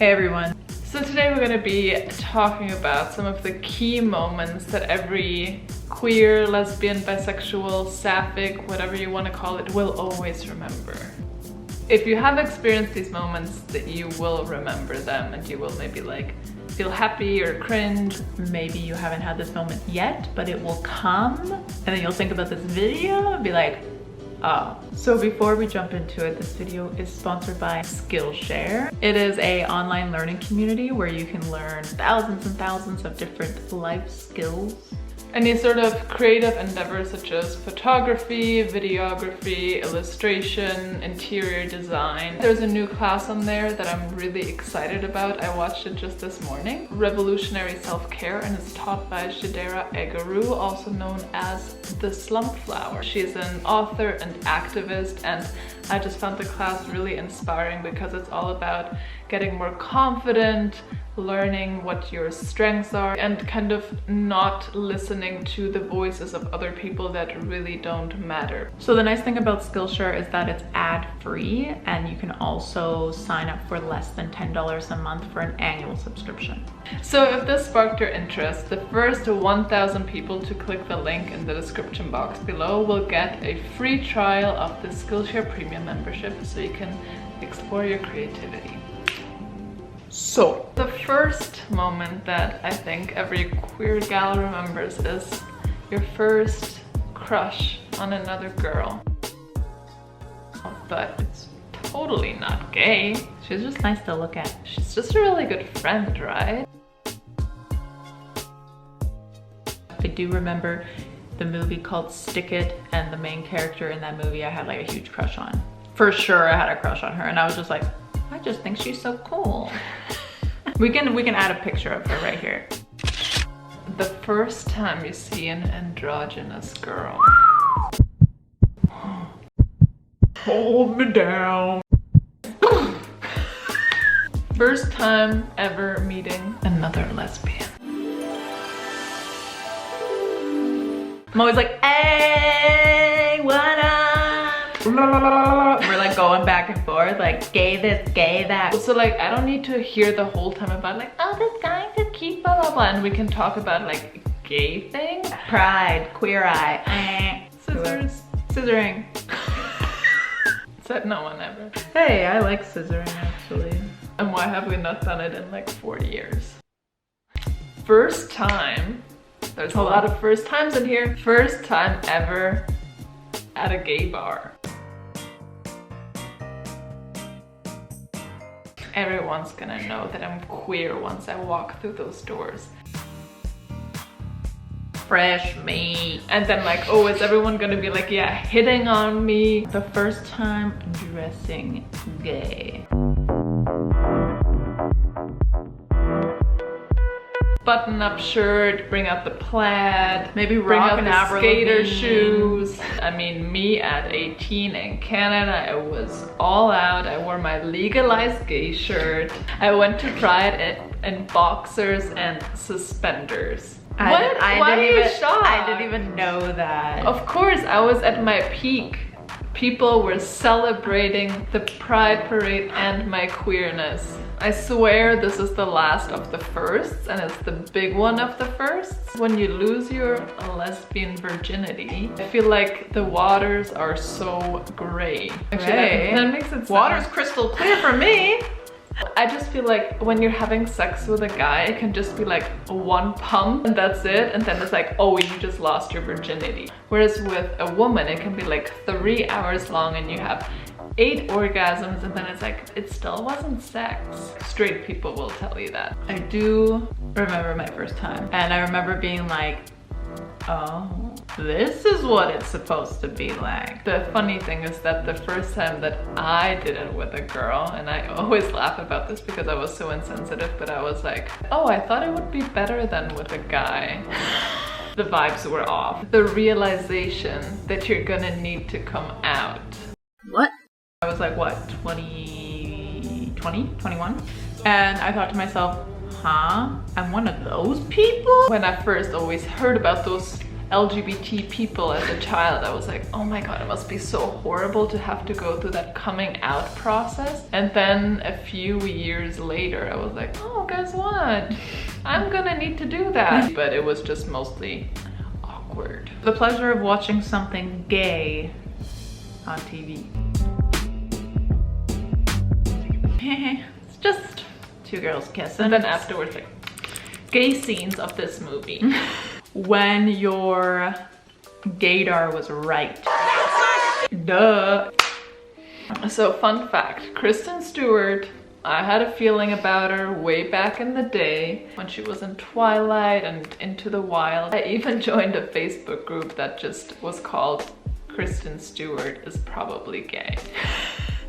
Hey everyone. So today we're going to be talking about some of the key moments that every queer, lesbian, bisexual, sapphic, whatever you want to call it, will always remember. If you have experienced these moments, that you will remember them and you will maybe like feel happy or cringe. Maybe you haven't had this moment yet, but it will come, and then you'll think about this video and be like, oh. So before we jump into it, this video is sponsored by Skillshare. It is an online learning community where you can learn thousands and thousands of different life skills. Any sort of creative endeavors such as photography, videography, illustration, interior design. There's a new class on there that I'm really excited about. I watched it just this morning. Revolutionary Self-Care, and it's taught by Gaydar, also known as the Slump Flower. She's an author and activist, and I just found the class really inspiring because it's all about getting more confident, learning what your strengths are, and kind of not listening to the voices of other people that really don't matter. So the nice thing about Skillshare is that it's ad-free, and you can also sign up for less than $10 a month for an annual subscription. So if this sparked your interest, the first 1,000 people to click the link in the description box below will get a free trial of the Skillshare Premium membership so you can explore your creativity. So, the first moment that I think every queer gal remembers is your first crush on another girl. But it's totally not gay. She's just nice to look at. She's just a really good friend, right? I do remember the movie called Stick It, and the main character in that movie I had like a huge crush on. For sure I had a crush on her, and I was just like, I just think she's so cool. We can add a picture of her right here. The first time you see an androgynous girl. Hold me down. First time ever meeting another lesbian. I'm always like, hey, what up? We're like going back and forth, like gay this, gay that. So like I don't need to hear the whole time about like, oh, this guy's so cute, blah blah blah, and we can talk about like gay things. Pride, queer eye, scissors, scissoring. Said no one ever. Hey, I like scissoring actually. And why have we not done it in like 40 years? First time, there's a lot of first times in here. First time ever at a gay bar. Everyone's gonna know that I'm queer once I walk through those doors. Fresh meat. And then like, oh, is everyone gonna be like, yeah, hitting on me? The first time dressing gay. Button-up shirt, bring out the plaid, maybe bring out the skater shoes. I mean, me at 18 in Canada, I was all out. I wore my legalized gay shirt. I went to Pride in boxers and suspenders. Why are you shocked? I didn't even know that. Of course, I was at my peak. People were celebrating the Pride Parade and my queerness. I swear this is the last of the firsts, and it's the big one of the firsts. When you lose your lesbian virginity, I feel like the waters are so gray. Actually, that makes it sound... Water's crystal clear for me. I just feel like when you're having sex with a guy, it can just be like one pump and that's it, and then it's like, oh, you just lost your virginity. Whereas with a woman, it can be like 3 hours long and you have 8 orgasms, and then it's like, it still wasn't sex. Straight people will tell you that. I do remember my first time, and I remember being like, oh, this is what it's supposed to be like. The funny thing is that the first time that I did it with a girl, and I always laugh about this because I was so insensitive, but I was like, oh, I thought it would be better than with a guy. The vibes were off. The realization that you're gonna need to come out. What? I was like, what, 20, 21? And I thought to myself, huh? I'm one of those people? When I first always heard about those LGBT people as a child, I was like, oh my god, it must be so horrible to have to go through that coming out process. And then a few years later, I was like, oh, guess what? I'm gonna need to do that. But it was just mostly awkward. The pleasure of watching something gay on TV. It's just two girls kissing. And then afterwards, like, gay scenes of this movie. When your gaydar was right. Duh. So fun fact, Kristen Stewart, I had a feeling about her way back in the day when she was in Twilight and Into the Wild. I even joined a Facebook group that just was called Kristen Stewart is probably gay.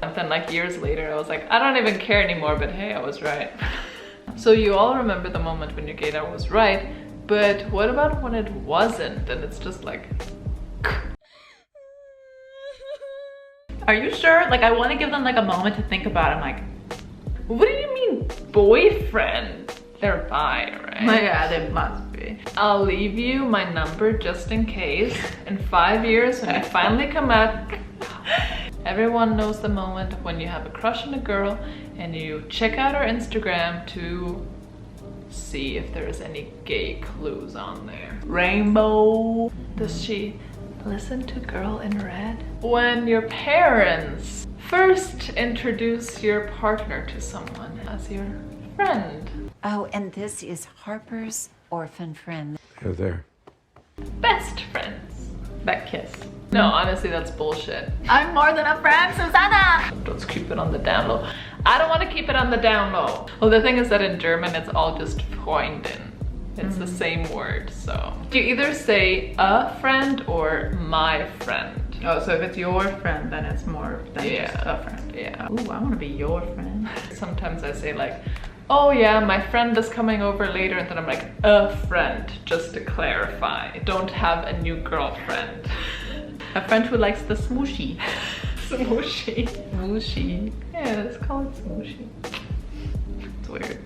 And then like years later I was like, I don't even care anymore, but hey, I was right. So you all remember the moment when your gaydar was right, but what about when it wasn't? And it's just like... Are you sure? Like, I want to give them like a moment to think about it. I'm like, what do you mean boyfriend? They're bi, right? oh yeah, they must be. I'll leave you my number just in case. In 5 years, when you finally come out, everyone knows the moment when you have a crush on a girl and you check out her Instagram to see if there's any gay clues on there. Rainbow. Does she listen to Girl in Red? When your parents first introduce your partner to someone as your friend. Oh, and this is Harper's orphan friend. Go there. Best friends. That kiss. No, honestly, that's bullshit. I'm more than a friend, Susanna! Let's keep it on the down low. I don't want to keep it on the down low. Well, the thing is that in German, it's all just Freundin. It's the same word, so. You either say a friend or my friend. Oh, so if it's your friend, then it's more than just a friend. Yeah. Ooh, I want to be your friend. Sometimes I say like, oh yeah, my friend is coming over later, and then I'm like, a friend, just to clarify. Don't have a new girlfriend. A friend who likes the smooshy. Smooshy. Smooshy. Yeah, let's call it smooshy. It's weird.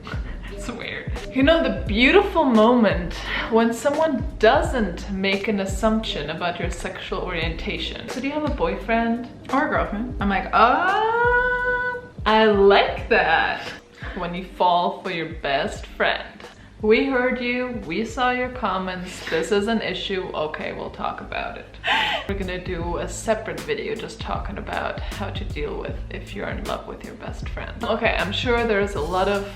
It's weird. You know, the beautiful moment when someone doesn't make an assumption about your sexual orientation. So do you have a boyfriend? Or a girlfriend. I'm like, oh. I like that. When you fall for your best friend. We heard you, we saw your comments, this is an issue, okay, we'll talk about it. We're gonna do a separate video just talking about how to deal with if you're in love with your best friend. Okay, I'm sure there's a lot of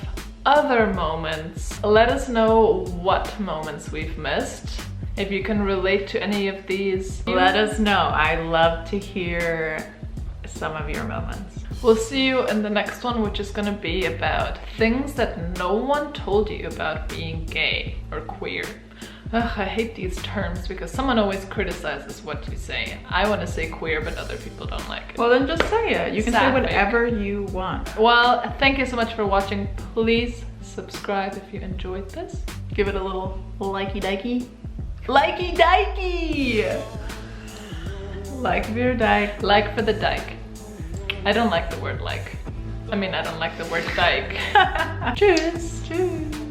other moments. Let us know what moments we've missed. If you can relate to any of these, Let us know. I love to hear some of your moments. We'll see you in the next one, which is gonna be about things that no one told you about being gay or queer. Ugh, I hate these terms because someone always criticizes what you say. I want to say queer, but other people don't like it. Well, then just say it. You can say whatever you want. Well, thank you so much for watching. Please subscribe if you enjoyed this. Give it a little likey-dikey. Likey-dikey! Like for your dike. Like for the dike. I don't like the word like. I mean, I don't like the word dike. Tschüss. Tschüss.